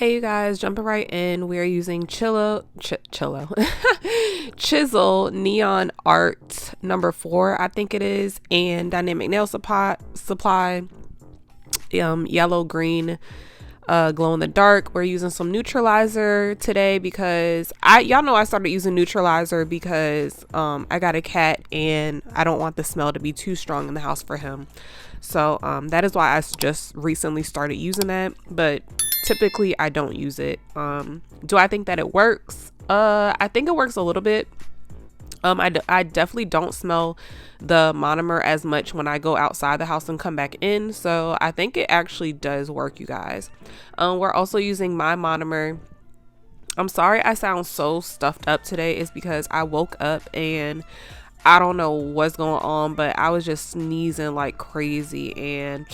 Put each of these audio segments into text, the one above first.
Hey you guys, jumping right in. We are using Chisel Neon Art number 4, I think it is, and Dynamic Nail Supply, yellow, green, glow in the dark. We're using some neutralizer today because y'all know I started using neutralizer because I got a cat and I don't want the smell to be too strong in the house for him. So that is why I just recently started using that, but typically I don't use it. Do I think that it works? I think it works a little bit. I definitely don't smell the monomer as much when I go outside the house and come back in. So I think it actually does work, you guys. We're also using my monomer. I'm sorry I sound so stuffed up today. It's because I woke up and I don't know what's going on, but I was just sneezing like crazy and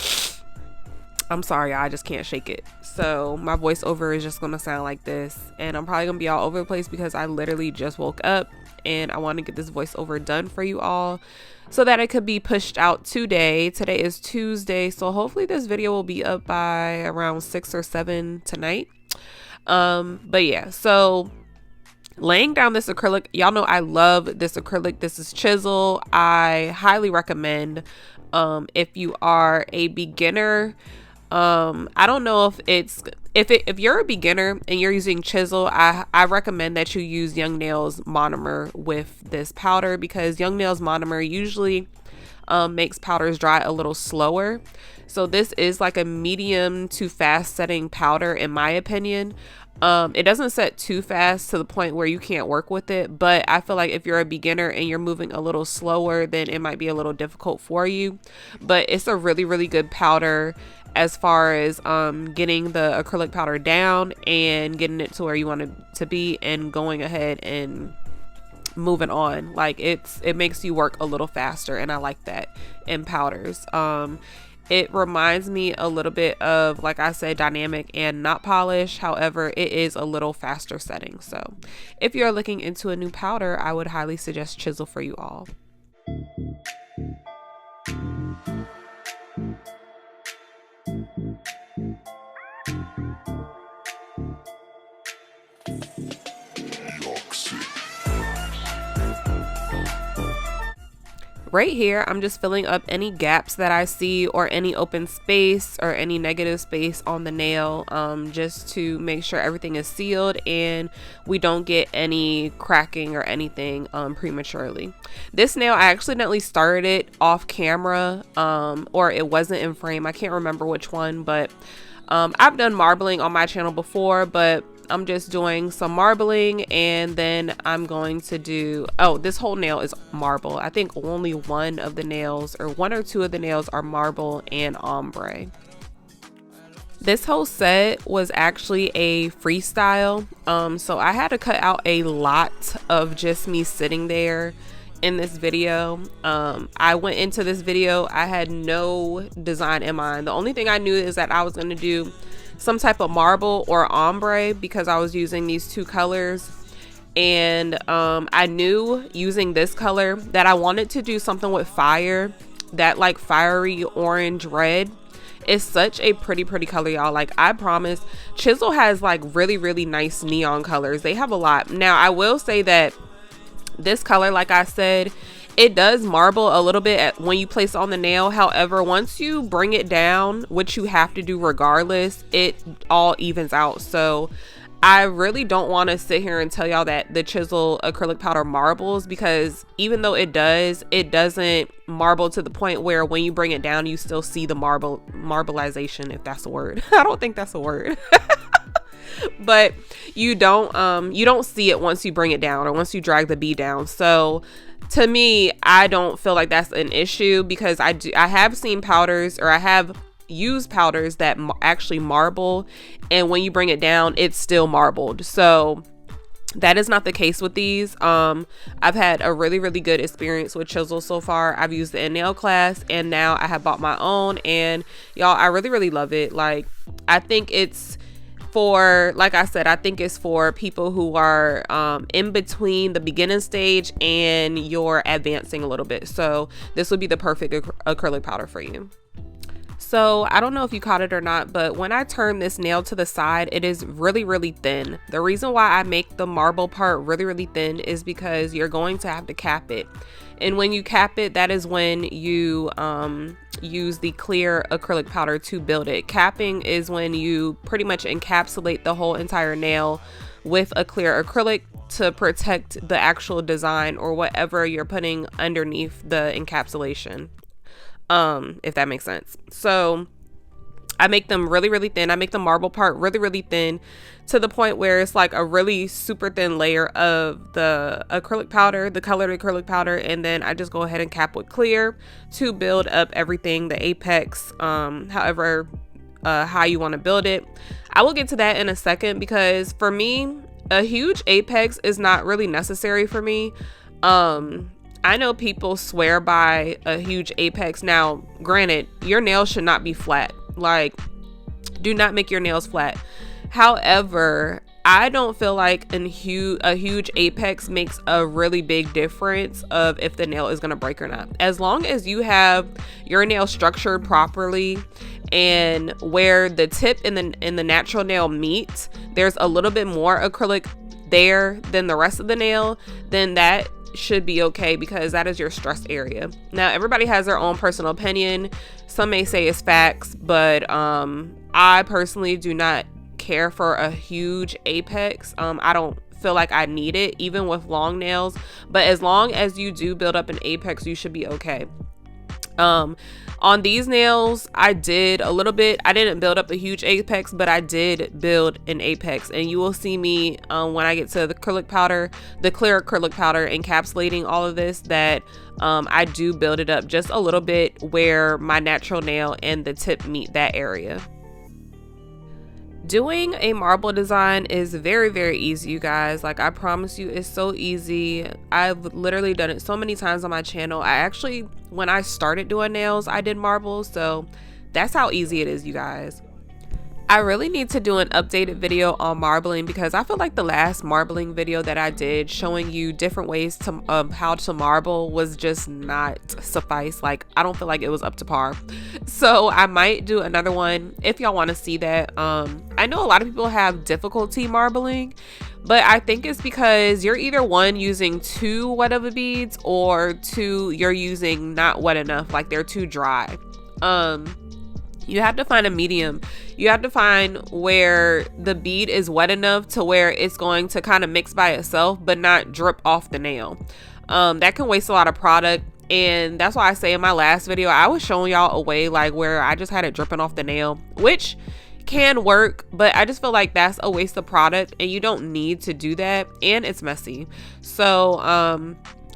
I'm sorry, I just can't shake it. So my voiceover is just gonna sound like this, and I'm probably gonna be all over the place because I literally just woke up and I want to get this voiceover done for you all so that it could be pushed out today. Today is Tuesday, so hopefully this video will be up by around 6 or 7 tonight. But yeah, so laying down this acrylic, y'all know I love this acrylic. This is Chisel. I highly recommend if you are a beginner. I don't know if you're a beginner and you're using Chisel, I recommend that you use Young Nails monomer with this powder, because Young Nails monomer usually makes powders dry a little slower. So this is like a medium to fast setting powder in my opinion. It doesn't set too fast to the point where you can't work with it, but I feel like if you're a beginner and you're moving a little slower, then it might be a little difficult for you. But it's a really, really good powder as far as getting the acrylic powder down and getting it to where you want it to be and going ahead and moving on. Like it makes you work a little faster, and I like that in powders. It reminds me a little bit of, like I said, dynamic and not polish. However, it is a little faster setting. So if you're looking into a new powder, I would highly suggest Chisel for you all. Right here, I'm just filling up any gaps that I see or any open space or any negative space on the nail, just to make sure everything is sealed and we don't get any cracking or anything prematurely. This nail, I accidentally started it off camera, or it wasn't in frame. I can't remember which one, but I've done marbling on my channel before, but I'm just doing some marbling, and then I'm going to do, this whole nail is marble. I think only one or two of the nails are marble and ombre. This whole set was actually a freestyle, so I had to cut out a lot of just me sitting there in this video. I went into this video, I had no design in mind. The only thing I knew is that I was going to do some type of marble or ombre because I was using these two colors, and I knew using this color that I wanted to do something with fire, that like fiery orange red. It's such a pretty color, y'all. Like, I promise, Chisel has like really nice neon colors. They have a lot. Now I will say that this color, like I said, it does marble a little bit when you place it on the nail. However, once you bring it down, which you have to do regardless, it all evens out. So I really don't want to sit here and tell y'all that the Chisel acrylic powder marbles, because even though it doesn't marble to the point where when you bring it down, you still see the marbleization, if that's a word. I don't think that's a word. But you don't see it once you bring it down or once you drag the bead down. So to me, I don't feel like that's an issue, because I have seen powders, or I have used powders that actually marble, and when you bring it down, it's still marbled. So that is not the case with these. I've had a really good experience with Chisel so far. I've used it in nail class, and now I have bought my own, and y'all, I really love it. Like, I think it's for, like I said, I think it's for people who are in between the beginning stage and you're advancing a little bit. So this would be the perfect acrylic powder for you. So I don't know if you caught it or not, but when I turn this nail to the side, it is really, really thin. The reason why I make the marble part really, really thin is because you're going to have to cap it. And when you cap it, that is when you use the clear acrylic powder to build it. Capping is when you pretty much encapsulate the whole entire nail with a clear acrylic to protect the actual design or whatever you're putting underneath the encapsulation. If that makes sense. So I make them really, really thin. I make the marble part really, really thin to the point where it's like a really super thin layer of the acrylic powder, the colored acrylic powder. And then I just go ahead and cap with clear to build up everything, the apex, however, how you want to build it. I will get to that in a second because for me, a huge apex is not really necessary for me. I know people swear by a huge apex. Now, granted, your nails should not be flat. Like, do not make your nails flat. However, I don't feel like a huge apex makes a really big difference of if the nail is going to break or not. As long as you have your nail structured properly and where the tip and the natural nail meet, there's a little bit more acrylic there than the rest of the nail, then that should be okay because that is your stress area. Now, everybody has their own personal opinion. Some may say it's facts, but I personally do not care for a huge apex. I don't feel like I need it even with long nails, but as long as you do build up an apex, you should be okay. On these nails, I did a little bit. I didn't build up a huge apex, but I did build an apex, and you will see me when I get to the acrylic powder, the clear acrylic powder, encapsulating all of this, that I do build it up just a little bit where my natural nail and the tip meet that area. Doing a marble design is very, very easy, you guys. Like, I promise you, it's so easy. I've literally done it so many times on my channel. When I started doing nails, I did marbles, so that's how easy it is, you guys. I really need to do an updated video on marbling because I feel like the last marbling video that I did showing you different ways to how to marble was just not suffice. Like, I don't feel like it was up to par. So I might do another one if y'all want to see that. I know a lot of people have difficulty marbling, but I think it's because you're either one, using too wet of a beads, or two, you're using not wet enough, like they're too dry. You have to find a medium. You have to find where the bead is wet enough to where it's going to kind of mix by itself but not drip off the nail. That can waste a lot of product, and that's why I say in my last video I was showing y'all a way like where I just had it dripping off the nail, which can work, but I just feel like that's a waste of product and you don't need to do that, and it's messy. So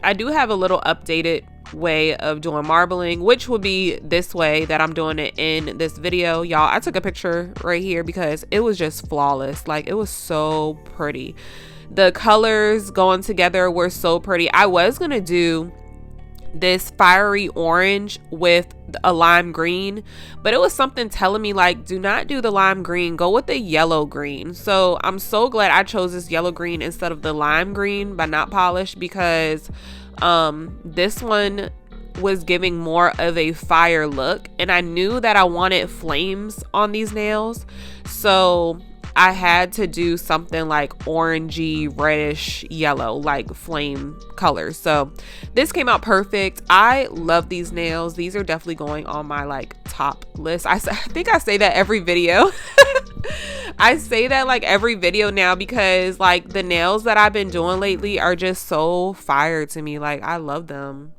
I do have a little updated way of doing marbling, which would be this way that I'm doing it in this video, y'all. I took a picture right here because it was just flawless. Like, it was so pretty. The colors going together were so pretty. I was gonna do this fiery orange with a lime green, but it was something telling me like, do not do the lime green, go with the yellow green. So I'm so glad I chose this yellow green instead of the lime green but not polished, because this one was giving more of a fire look, and I knew that I wanted flames on these nails, so I had to do something like orangey, reddish, yellow, like flame colors. So this came out perfect. I love these nails. These are definitely going on my like top list. I think I say that every video. I say that like every video now because like the nails that I've been doing lately are just so fire to me. Like, I love them.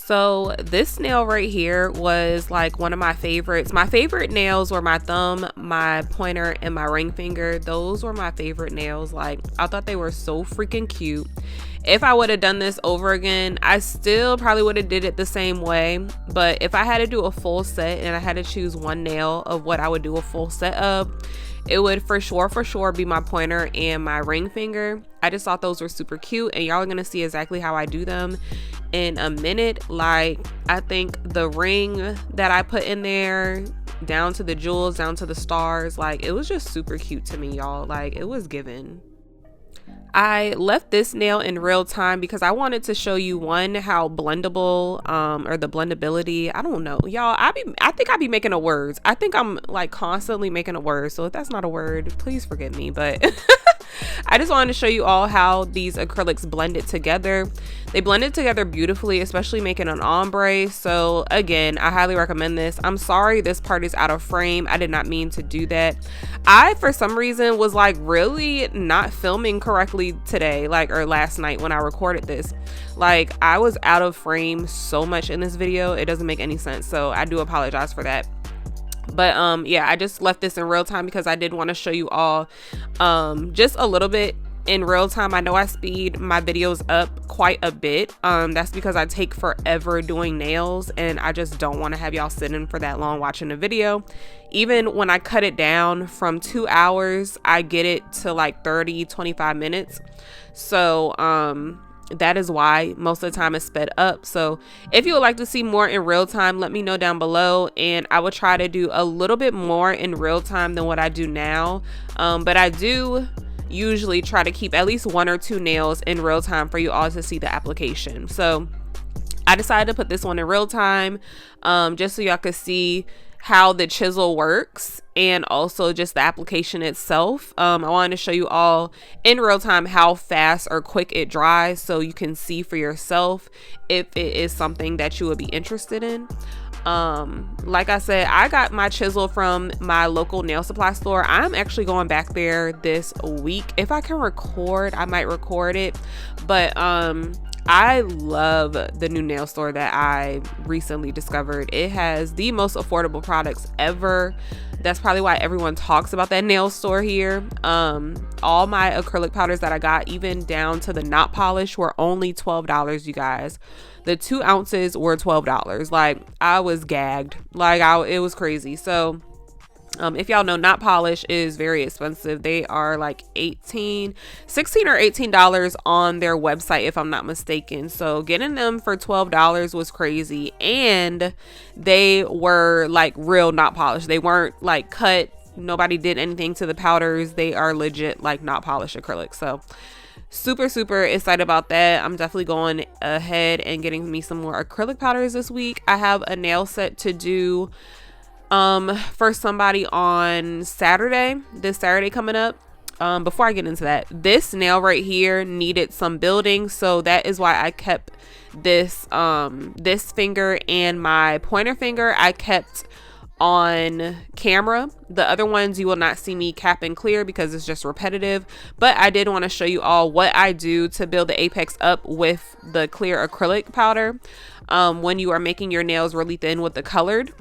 So this nail right here was like one of my favorites. My favorite nails were my thumb, my pointer, and my ring finger. Those were my favorite nails. Like, I thought they were so freaking cute. If I would have done this over again, I still probably would have did it the same way. But if I had to do a full set and I had to choose one nail of what I would do a full set of, it would for sure be my pointer and my ring finger. I just thought those were super cute, and y'all are gonna see exactly how I do them in a minute. Like, I think the ring that I put in there, down to the jewels, down to the stars, like, it was just super cute to me, y'all. Like, it was given. I left this nail in real time because I wanted to show you, one, how blendable or the blendability, I don't know, y'all. I think I be making a words. I think I'm like constantly making a word, so if that's not a word, please forgive me. But I just wanted to show you all how these acrylics blended together. They blended together beautifully, especially making an ombre. So again, I highly recommend this. I'm sorry this part is out of frame. I did not mean to do that. I, for some reason, was like really not filming correctly today, like, or last night when I recorded this. Like, I was out of frame so much in this video. It doesn't make any sense. So I do apologize for that. But yeah, I just left this in real time because I did want to show you all just a little bit in real time. I know I speed my videos up quite a bit. That's because I take forever doing nails, and I just don't want to have y'all sitting for that long watching a video. Even when I cut it down from 2 hours, I get it to like 30-25 minutes. So that is why most of the time it's sped up. So if you would like to see more in real time, let me know down below, and I will try to do a little bit more in real time than what I do now. But I do usually try to keep at least 1 or 2 nails in real time for you all to see the application. So I decided to put this one in real time just so y'all could see how the chisel works, and also just the application itself. I wanted to show you all in real time how fast or quick it dries, so you can see for yourself if it is something that you would be interested in. Like I said, I got my chisel from my local nail supply store. I'm actually going back there this week. If I can record, I might record it. But I love the new nail store that I recently discovered. It has the most affordable products ever. That's probably why everyone talks about that nail store here. All my acrylic powders that I got, even down to the knot polish, were only $12, you guys. The 2 ounces were $12. Like, I was gagged. Like, it was crazy. So if y'all know, knot polish is very expensive. They are like $16 or $18 on their website, if I'm not mistaken. So getting them for $12 was crazy. And they were like real knot polish. They weren't like cut. Nobody did anything to the powders. They are legit like knot polish acrylic. So super excited about that. I'm definitely going ahead and getting me some more acrylic powders this week. I have a nail set to do for somebody on Saturday, this Saturday coming up. Before I get into that, this nail right here needed some building, so that is why I kept this this finger and my pointer finger I kept on camera. The other ones you will not see me cap and clear because it's just repetitive, but I did want to show you all what I do to build the apex up with the clear acrylic powder when you are making your nails really thin with the colored.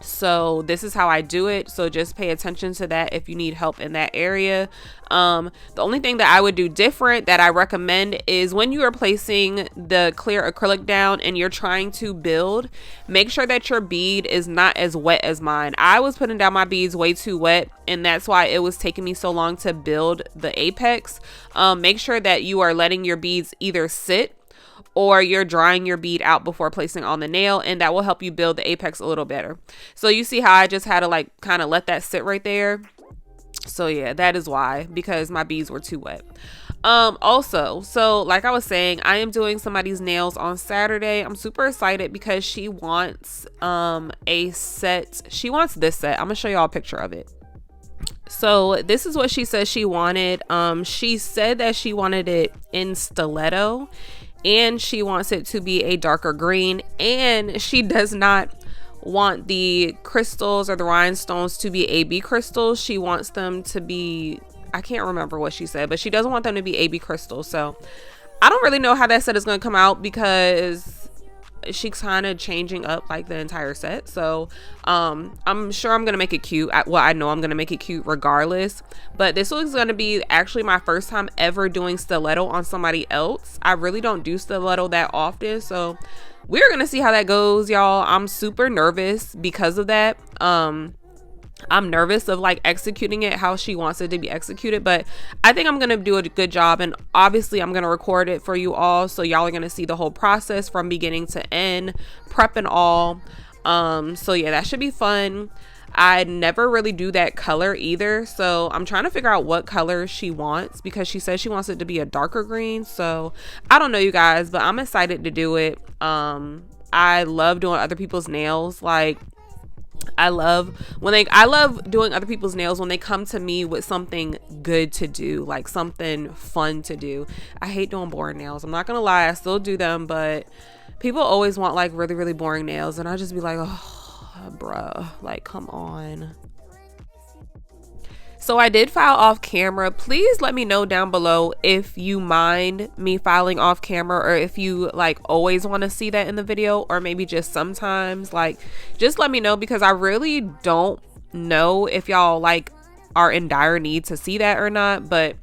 So this is how I do it. So just pay attention to that if you need help in that area. The only thing that I would do different that I recommend is when you are placing the clear acrylic down and you're trying to build, make sure that your bead is not as wet as mine. I was putting down my beads way too wet, and that's why it was taking me so long to build the apex. Make sure that you are letting your beads either sit or you're drying your bead out before placing on the nail, and that will help you build the apex a little better. So you see how I just had to like kind of let that sit right there. So yeah, that is why, because my beads were too wet. Also, so like I was saying, I am doing somebody's nails on Saturday. I'm super excited because she wants a set. She wants this set. I'm gonna show y'all a picture of it. So this is what she says she wanted. She said that she wanted it in stiletto, and she wants it to be a darker green, and she does not want the crystals or the rhinestones to be AB crystals. She wants them to be, I can't remember what she said, but she doesn't want them to be AB crystals. So I don't really know how that set is going to come out because she's kind of changing up like the entire set. So I'm sure I'm gonna make it cute. I know I'm gonna make it cute regardless, but this was gonna be actually my first time ever doing stiletto on somebody else. I really don't do stiletto that often, so we're gonna see how that goes, y'all. I'm super nervous because of that. I'm nervous of like executing it how she wants it to be executed, but I think I'm gonna do a good job, and obviously I'm gonna record it for you all, so y'all are gonna see the whole process from beginning to end, prep and all. So yeah, that should be fun. I never really do that color either, so I'm trying to figure out what color she wants, because she says she wants it to be a darker green. So I don't know, you guys, but I'm excited to do it. I love doing other people's nails. Like, I love doing other people's nails when they come to me with something good to do, like something fun to do. I hate doing boring nails. I'm not gonna lie, I still do them, but people always want like really, really boring nails, and I just be like, oh, bruh, like, come on. So I did file off camera. Please let me know down below if you mind me filing off camera, or if you like always want to see that in the video, or maybe just sometimes. Like, just let me know, because I really don't know if y'all like are in dire need to see that or not. But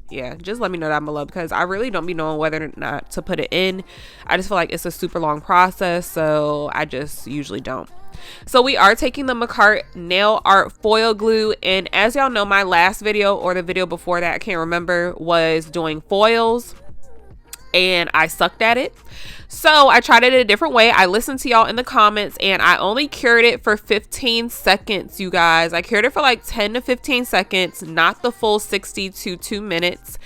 yeah, just let me know down below, because I really don't be knowing whether or not to put it in. I just feel like it's a super long process, so I just usually don't. So we are taking the Macart nail art foil glue, and as y'all know, my last video, or the video before that, I can't remember, was doing foils, and I sucked at it. So I tried it a different way. I listened to y'all in the comments, and I only cured it for 15 seconds, you guys. I cured it for like 10 to 15 seconds, not the full 60 to 2 minutes.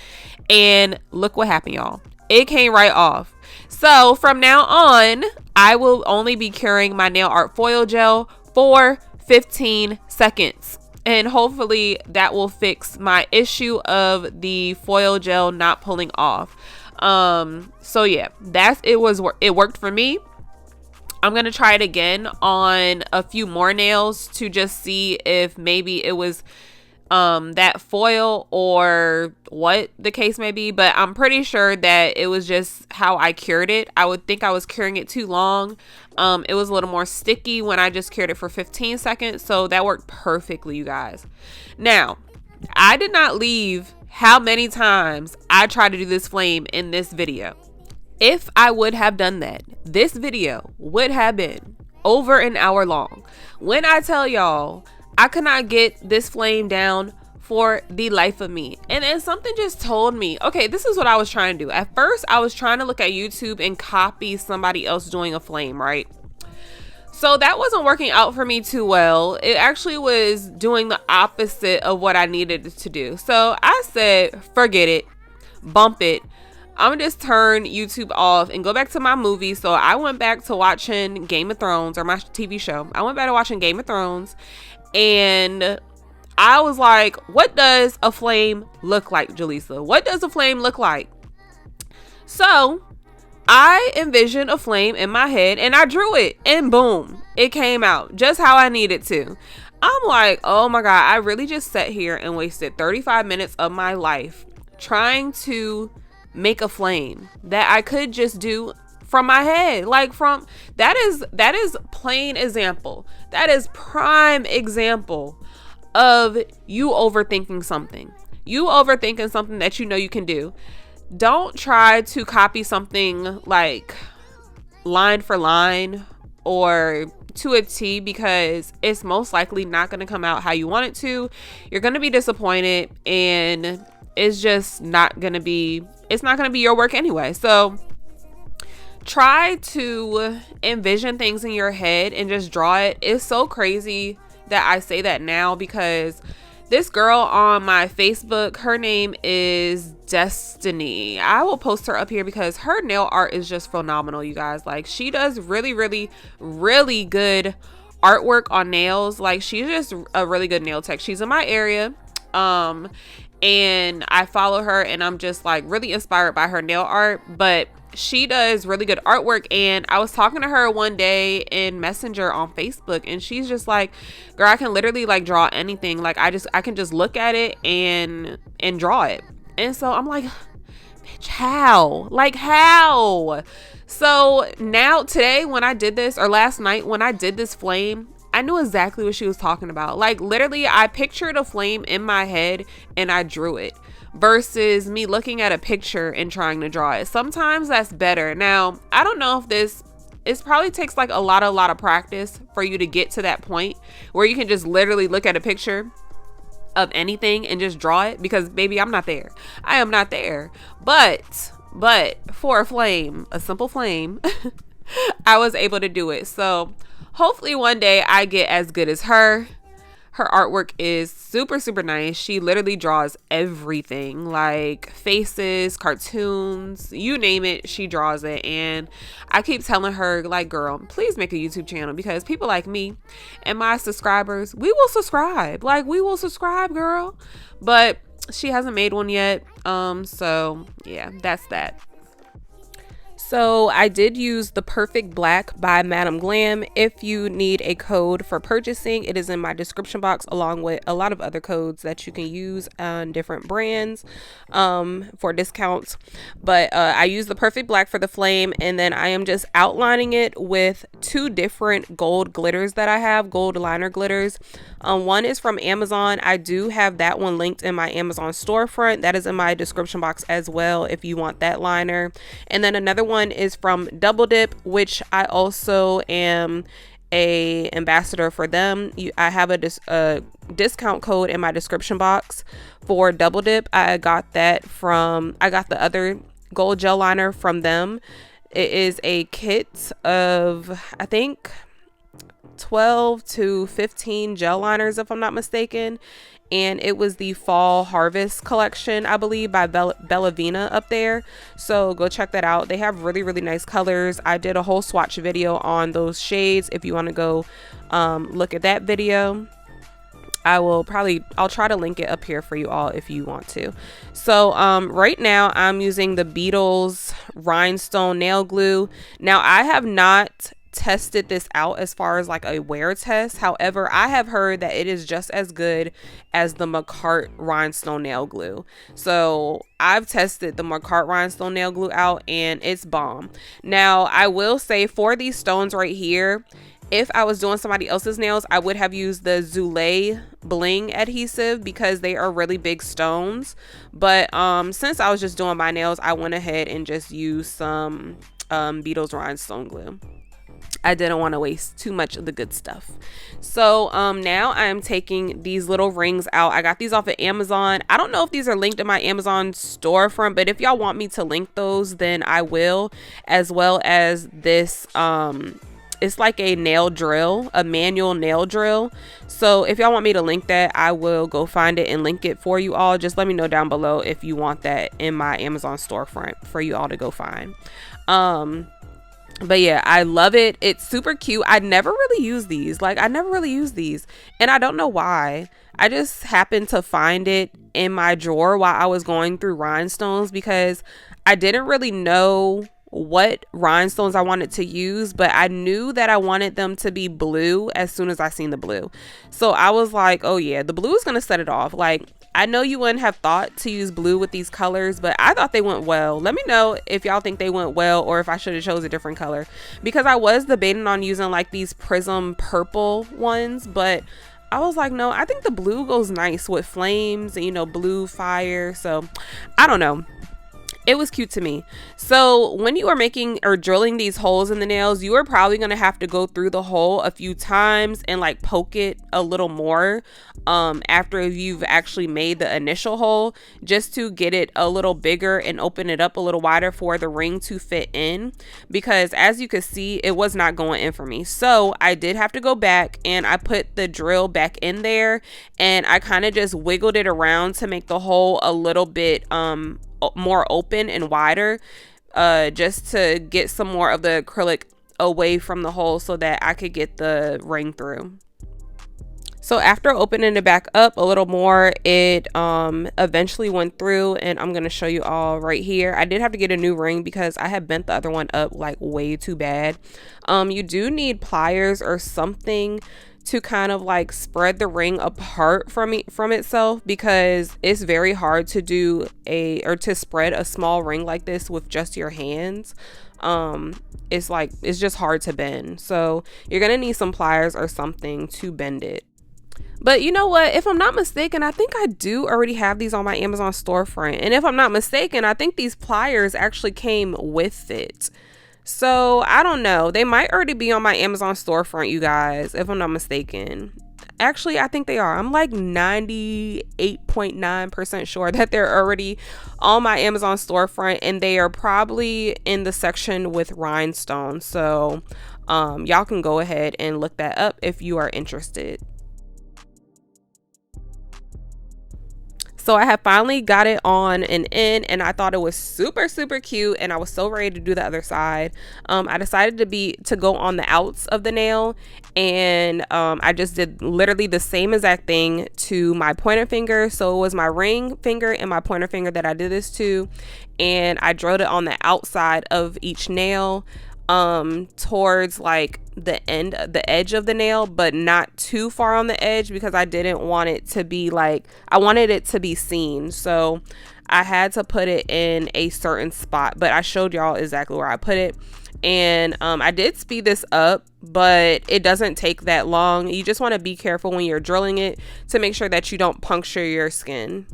And look what happened, y'all. It came right off. So from now on, I will only be curing my nail art foil gel for 15 seconds. And hopefully that will fix my issue of the foil gel not pulling off. So yeah, it worked for me. I'm gonna try it again on a few more nails to just see if maybe it was that foil or what the case may be, but I'm pretty sure that it was just how I cured it. I would think I was curing it too long. It was a little more sticky when I just cured it for 15 seconds, so that worked perfectly, you guys. Now, I did not leave how many times I tried to do this flame in this video. If I would have done that, this video would have been over an hour long. When I tell y'all, I could not get this flame down for the life of me. And then something just told me, okay, this is what I was trying to do. At first, I was trying to look at YouTube and copy somebody else doing a flame, right? So that wasn't working out for me too well. It actually was doing the opposite of what I needed to do. So I said, forget it, bump it. I'm gonna just turn YouTube off and go back to my movie. So I went back to watching Game of Thrones, or my TV show. I went back to watching Game of Thrones, and I was like, what does a flame look like, Jaleesa? What does a flame look like? So I envisioned a flame in my head, and I drew it, and boom, it came out just how I needed to. I'm like, oh my God, I really just sat here and wasted 35 minutes of my life trying to make a flame that I could just do from my head. Like, that is plain example. That is prime example of you overthinking something. You overthinking something that you know you can do. Don't try to copy something like line for line or to a T, because it's most likely not going to come out how you want it to. You're going to be disappointed, and it's just not going to be your work anyway. So try to envision things in your head and just draw it. It's so crazy that I say that now, because this girl on my Facebook, her name is Destiny. I will post her up here because her nail art is just phenomenal, you guys. Like, she does really, really, really good artwork on nails. Like, she's just a really good nail tech. She's in my area. And I follow her, and I'm just like really inspired by her nail art. But she does really good artwork, and I was talking to her one day in Messenger on Facebook, and she's just like, girl, I can literally like draw anything. Like, I can just look at it and draw it. And so I'm like, bitch, how? Like, how? So now today when I did this, or last night when I did this flame, I knew exactly what she was talking about. Like literally I pictured a flame in my head and I drew it, versus me looking at a picture and trying to draw it. Sometimes that's better. Now, I don't know if it probably takes like a lot of practice for you to get to that point where you can just literally look at a picture of anything and just draw it, because baby, I'm not there. I am not there. But for a flame, a simple flame, I was able to do it. So hopefully one day I get as good as her. Her artwork is super nice. She literally draws everything, like faces, cartoons, you name it, she draws it. And I keep telling her, like, girl, please make a YouTube channel, because people like me and my subscribers, we will subscribe. Like, we will subscribe, girl. But she hasn't made one yet. So yeah, that's that. So I did use the Perfect Black by Madam Glam. If you need a code for purchasing, it is in my description box, along with a lot of other codes that you can use on different brands for discounts. But I use the Perfect Black for the flame, and then I am just outlining it with two different gold glitters that I have, gold liner glitters. One is from Amazon. I do have that one linked in my Amazon storefront. That is in my description box as well if you want that liner. And then another one is from Double Dip, which I also am a ambassador for them. I have a discount code in my description box for Double Dip. I got the other gold gel liner from them. It is a kit of, I think, 12 to 15 gel liners, if I'm not mistaken. And it was the Fall Harvest collection, I believe, by Bellavina up there. So go check that out. They have really nice colors. I did a whole swatch video on those shades. If you want to go look at that video, I'll try to link it up here for you all if you want to. So right now I'm using the Beetles Rhinestone Nail Glue. Now I have not tested this out as far as like a wear test. However, I have heard that it is just as good as the Macart Rhinestone Nail Glue. So I've tested the Macart Rhinestone Nail Glue out and it's bomb. Now I will say, for these stones right here, if I was doing somebody else's nails, I would have used the Zulay Bling adhesive, because they are really big stones. But since I was just doing my nails, I went ahead and just used some Beetles Rhinestone Glue. I didn't want to waste too much of the good stuff. So now I'm taking these little rings out. I got these off of Amazon. I don't know if these are linked in my Amazon storefront, but if y'all want me to link those, then I will, as well as this it's like a nail drill, a manual nail drill. So if y'all want me to link that, I will go find it and link it for you all. Just let me know down below if you want that in my Amazon storefront for you all to go find. But yeah, I love it. It's super cute. I never really use these. And I don't know why. I just happened to find it in my drawer while I was going through rhinestones, because I didn't really know what rhinestones I wanted to use, but I knew that I wanted them to be blue as soon as I seen the blue. So I was like, oh yeah, the blue is going to set it off. Like, I know you wouldn't have thought to use blue with these colors, but I thought they went well. Let me know if y'all think they went well, or if I should have chose a different color, because I was debating on using like these prism purple ones, but I was like, no, I think the blue goes nice with flames and, you know, blue fire. So I don't know. It was cute to me. So when you are making or drilling these holes in the nails, you are probably going to have to go through the hole a few times and like poke it a little more after you've actually made the initial hole, just to get it a little bigger and open it up a little wider for the ring to fit in, because as you can see, it was not going in for me. So I did have to go back and I put the drill back in there, and I kind of just wiggled it around to make the hole a little bit more open and wider, just to get some more of the acrylic away from the hole so that I could get the ring through. So after opening it back up a little more, it eventually went through, and I'm going to show you all right here. I did have to get a new ring because I had bent the other one up like way too bad. You do need pliers or something to kind of like spread the ring apart from itself, because it's very hard to do to spread a small ring like this with just your hands. It's just hard to bend, so you're gonna need some pliers or something to bend it. But you know what, if I'm not mistaken, I think I do already have these on my Amazon storefront, and if I'm not mistaken, I think these pliers actually came with it. So I don't know, they might already be on my Amazon storefront, you guys, if I'm not mistaken. Actually, I think they are. I'm like 98.9% sure that they're already on my Amazon storefront, and they are probably in the section with rhinestones. So y'all can go ahead and look that up if you are interested. So I have finally got it on and in, and I thought it was super, super cute, and I was so ready to do the other side. I decided to go on the outs of the nail, and I just did literally the same exact thing to my pointer finger. So it was my ring finger and my pointer finger that I did this to, and I drilled it on the outside of each nail, towards like the edge of the nail, but not too far on the edge, because I didn't want it to be like, I wanted it to be seen. So I had to put it in a certain spot, but I showed y'all exactly where I put it. And I did speed this up, but it doesn't take that long. You just want to be careful when you're drilling it to make sure that you don't puncture your skin.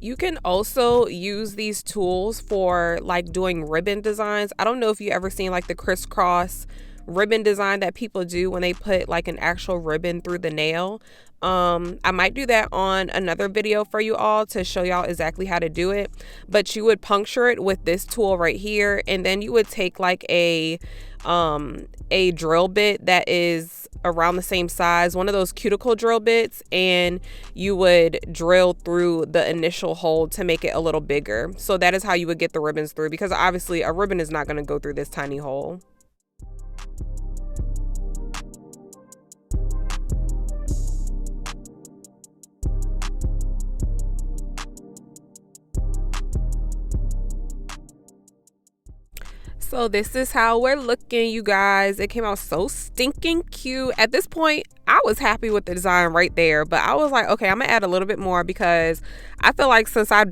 You can also use these tools for like doing ribbon designs. I don't know if you ever seen like the crisscross ribbon design that people do when they put like an actual ribbon through the nail. I might do that on another video for you all to show y'all exactly how to do it, but you would puncture it with this tool right here, and then you would take like a drill bit that is around the same size, one of those cuticle drill bits, and you would drill through the initial hole to make it a little bigger. So that is how you would get the ribbons through, because obviously a ribbon is not going to go through this tiny hole. So this is how we're looking, you guys. It came out so stinking cute. At this point, I was happy with the design right there, but I was like, okay, I'm gonna add a little bit more, because I feel like since I've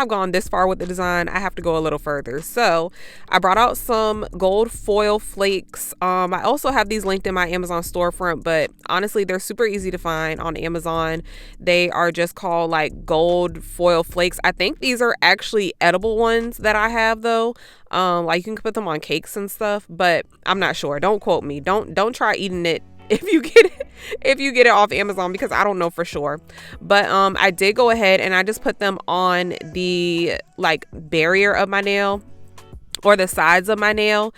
gone this far with the design, I have to go a little further. So I brought out some gold foil flakes. I also have these linked in my Amazon storefront, but honestly, they're super easy to find on Amazon. They are just called like gold foil flakes. I think these are actually edible ones that I have though. Like you can put them on cakes and stuff, but I'm not sure. Don't quote me. Don't try eating it if you get it off Amazon, because I don't know for sure. But I did go ahead and I just put them on the like barrier of my nail, or the sides of my nail.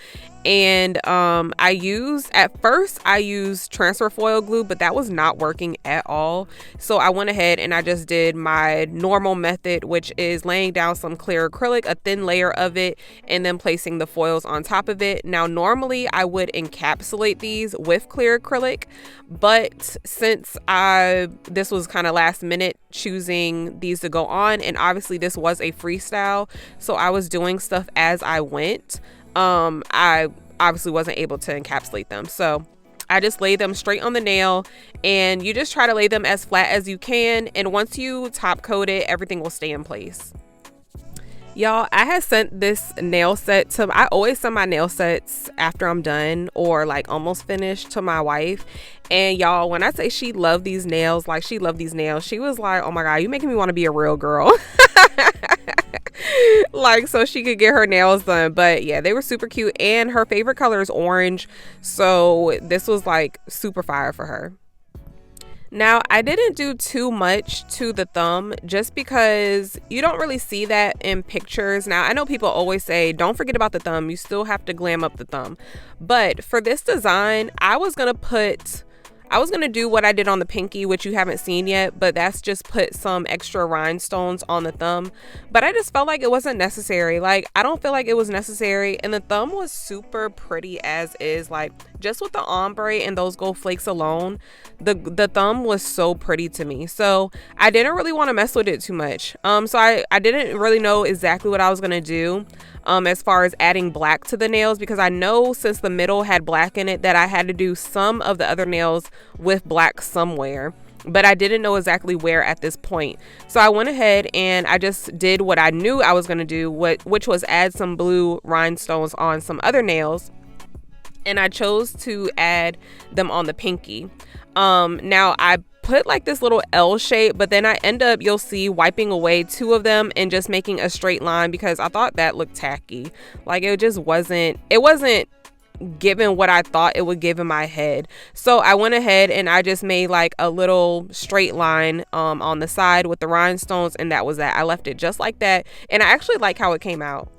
And at first I used transfer foil glue, but that was not working at all. So I went ahead and I just did my normal method, which is laying down some clear acrylic, a thin layer of it, and then placing the foils on top of it. Now normally I would encapsulate these with clear acrylic, but since this was kind of last minute choosing these to go on, and obviously this was a freestyle, so I was doing stuff as I went, I obviously wasn't able to encapsulate them. So I just laid them straight on the nail, and you just try to lay them as flat as you can. And once you top coat it, everything will stay in place. Y'all, I had sent this nail set I always send my nail sets after I'm done or like almost finished to my wife. And y'all, when I say she loved these nails, she was like, oh my God, you making me want to be a real girl. So she could get her nails done. But yeah, they were super cute, and her favorite color is orange, so this was like super fire for her. Now, I didn't do too much to the thumb, just because you don't really see that in pictures. Now, I know people always say, don't forget about the thumb. You still have to glam up the thumb. But for this design, I was going to do what I did on the pinky, which you haven't seen yet, but that's just put some extra rhinestones on the thumb. But I just felt like it wasn't necessary. I don't feel like it was necessary. And the thumb was super pretty as is. just with the ombre and those gold flakes alone, the thumb was so pretty to me. So I didn't really want to mess with it too much. So I didn't really know exactly what I was gonna do as far as adding black to the nails, because I know since the middle had black in it that I had to do some of the other nails with black somewhere, but I didn't know exactly where at this point. So I went ahead and I just did what I knew I was going to do, which was add some blue rhinestones on some other nails, and I chose to add them on the pinky. Now I put like this little L shape, but then I end up, you'll see, wiping away 2 of them and just making a straight line because I thought that looked tacky. Like it wasn't given what I thought it would give in my head. So I went ahead and I just made like a little straight line on the side with the rhinestones, and that was that. I left it just like that, and I actually like how it came out.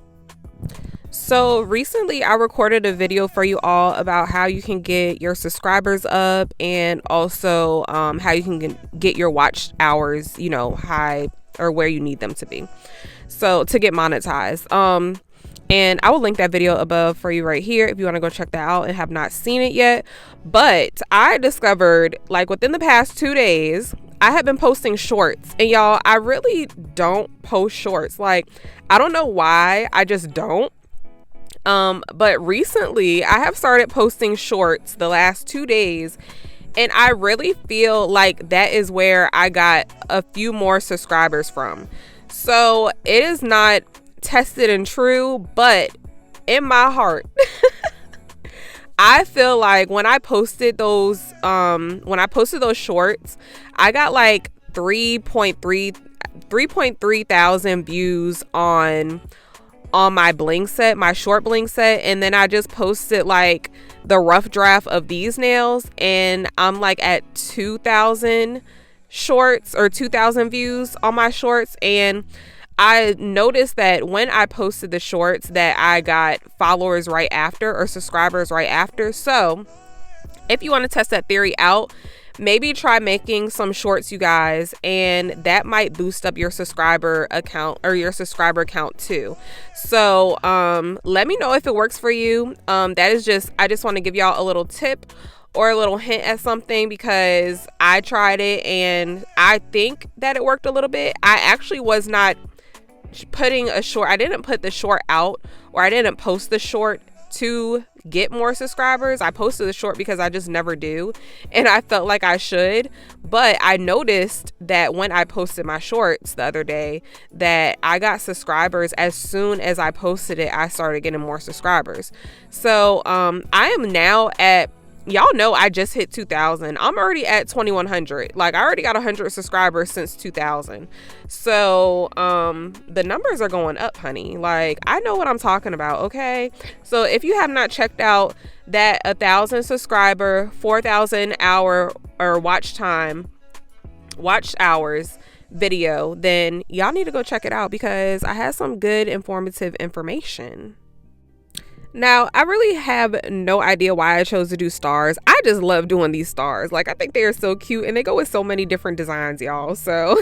So recently I recorded a video for you all about how you can get your subscribers up, and also how you can get your watch hours, you know, high or where you need them to be, so to get monetized. And I will link that video above for you right here if you want to go check that out and have not seen it yet. But I discovered, like, within the past 2 days, I have been posting shorts, and y'all, I really don't post shorts. Like, I don't know why, I just don't. But recently I have started posting shorts the last 2 days, and I really feel like that is where I got a few more subscribers from. So it is not tested and true, but in my heart I feel like when I posted those shorts, I got like 3.3 thousand views on my bling set, my short bling set, and then I just posted like the rough draft of these nails, and I'm like at 2,000 shorts or 2,000 views on my shorts. And I noticed that when I posted the shorts that I got followers right after, or subscribers right after. So if you want to test that theory out, maybe try making some shorts, you guys, and that might boost up your subscriber account or your subscriber count too. So let me know if it works for you. That is just, I just want to give y'all a little tip or a little hint at something, because I tried it and I think that it worked a little bit. I actually was not putting a short, I didn't put the short out, or I didn't post the short to get more subscribers. I posted the short because I just never do, and I felt like I should. But I noticed that when I posted my shorts the other day, that I got subscribers as soon as I posted it. I started getting more subscribers. So I am now at, y'all know I just hit 2,000. I'm already at 2,100. Like, I already got 100 subscribers since 2,000. So the numbers are going up, honey. Like, I know what I'm talking about, okay? So if you have not checked out that 1,000 subscriber, 4,000 hour or watch hours video, then y'all need to go check it out, because I had some good informative information. Now, I really have no idea why I chose to do stars. I just love doing these stars. Like, I think they are so cute, and they go with so many different designs, y'all. So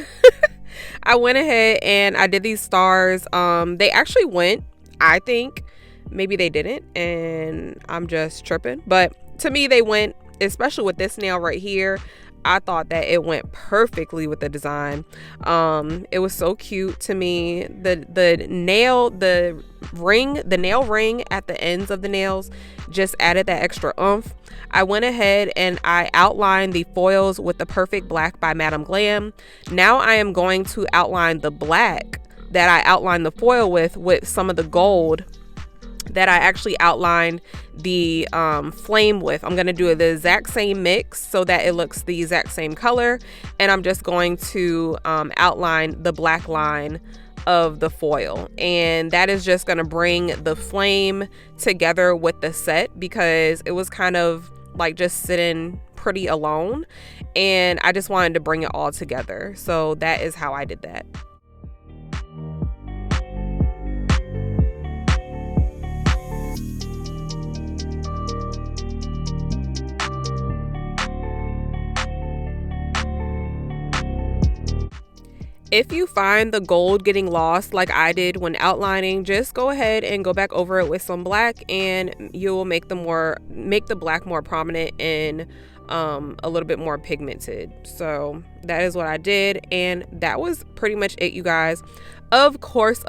I went ahead and I did these stars. They actually went, I think. Maybe they didn't, and I'm just tripping. But to me, they went, especially with this nail right here. I thought that it went perfectly with the design. It was so cute to me. The nail ring at the ends of the nails just added that extra oomph. I went ahead and I outlined the foils with the Perfect Black by Madam Glam. Now I am going to outline the black that I outlined the foil with some of the gold that I actually outlined the flame with. I'm going to do the exact same mix so that it looks the exact same color, and I'm just going to outline the black line of the foil, and that is just going to bring the flame together with the set, because it was kind of like just sitting pretty alone, and I just wanted to bring it all together. So that is how I did that. If you find the gold getting lost like I did when outlining, just go ahead and go back over it with some black, and you will make the black more prominent and a little bit more pigmented. So that is what I did, and that was pretty much it, you guys. Of course,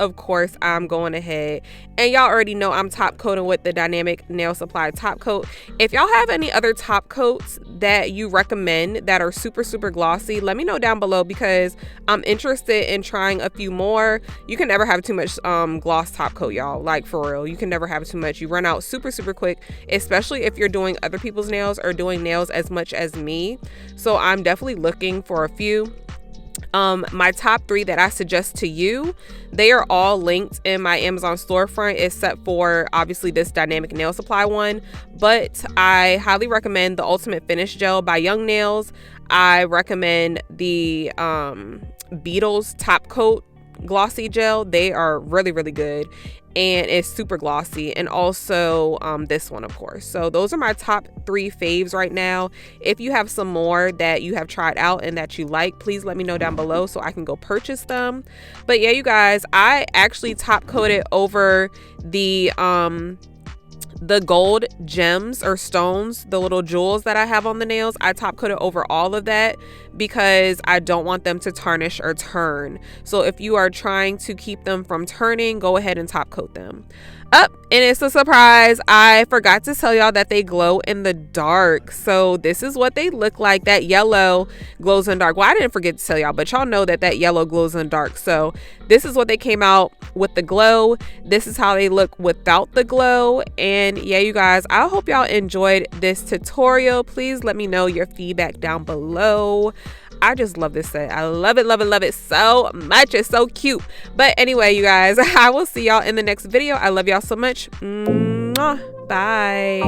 I'm going ahead, and y'all already know I'm top coating with the Dynamic Nail Supply top coat. If y'all have any other top coats that you recommend that are super glossy, let me know down below, because I'm interested in trying a few more. You can never have too much gloss top coat, y'all. Like, for real, you can never have too much. You run out super quick, especially if you're doing other people's nails or doing nails as much as me. So I'm definitely looking for a few. My top 3 that I suggest to you, they are all linked in my Amazon storefront, except for obviously this Dynamic Nail Supply one. But I highly recommend the Ultimate Finish Gel by Young Nails. I recommend the Beetles Top Coat Glossy Gel. They are really good, and it's super glossy. And also this one, of course. So those are my top 3 faves right now. If you have some more that you have tried out and that you like, please let me know down below so I can go purchase them. But yeah, you guys, I actually top coated over the gold gems or stones, the little jewels that I have on the nails. I top coated over all of that because I don't want them to tarnish or turn. So if you are trying to keep them from turning, go ahead and top coat them. And it's a surprise, I forgot to tell y'all that they glow in the dark. So this is what they look like. That yellow glows in the dark. Well, I didn't forget to tell y'all, but y'all know that yellow glows in the dark. So this is what they came out with, the glow. This is how they look without the glow. And yeah, you guys, I hope y'all enjoyed this tutorial. Please let me know your feedback down below. I just love this set. I love it so much. It's so cute. But anyway, you guys, I will see y'all in the next video. I love y'all so much. Mwah. Bye.